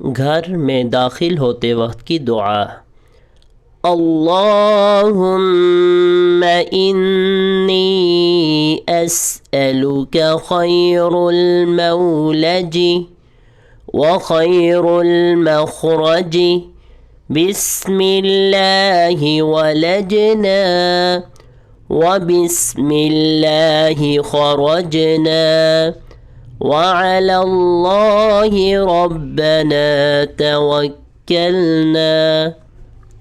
घर में दाखिल होते वक्त की दुआ। अल्लाहुम्मा इन्नी अस्अलुका खैरुल मौलजी व खैरुल मखरजी बिस्मिल्लाहि वलजना व बिस्मिल्लाहि खरजना व अलल्लाहि रब्बना तवक्कलना।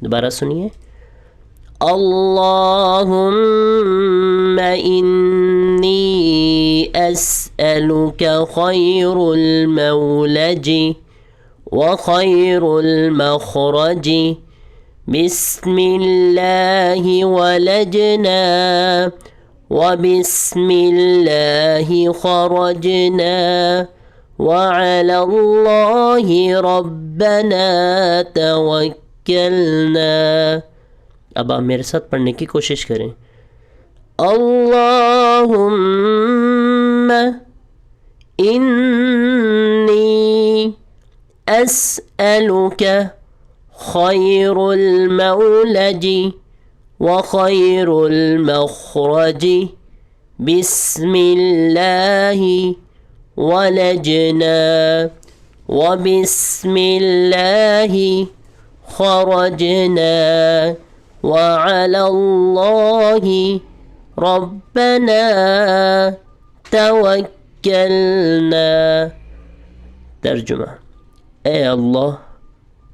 दोबारा सुनिए। अल्लाहुम्मा इन्नी अस्अलुका खैरुल मौलजी व खैरुल मखरजी बिस्मिल्लाहि वलजना व बिस्मिल्लाहि खरजना व अलल्लाहि रब्बना तवक्कलना। अब आप मेरे साथ पढ़ने की कोशिश करें। अल्लाहुम्मा इन्नी अस्अलुका खैरुल मौलजी व खैरुल मखरजी बिस्मिल्लाहि वलजना व बिस्मिल्लाहि खरजना व अलल्लाहि रब्बना तवक्कलना। तर्जुमा। ए अल्लाह,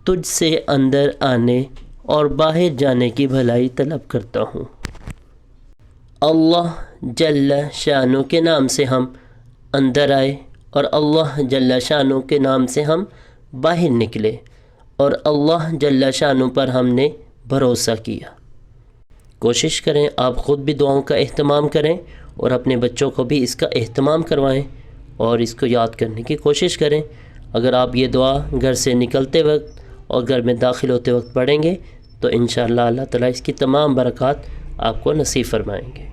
तुझसे अंदर आने और बाहर जाने की भलाई तलब करता हूँ। अल्लाह जल्ला शानो के नाम से हम अंदर आए और अल्लाह जल्ला शानो के नाम से हम बाहर निकले और अल्लाह जल्ला शानो पर हमने भरोसा किया। कोशिश करें आप ख़ुद भी दुआओं का एहतमाम करें और अपने बच्चों को भी इसका एहतमाम करवाएं और इसको याद करने की कोशिश करें। अगर आप ये दुआ घर से निकलते वक्त और घर में दाखिल होते वक्त पढ़ेंगे तो इंशाअल्लाह अल्लाह ताला इसकी तमाम बरक़ात आपको नसीब फरमाएंगे।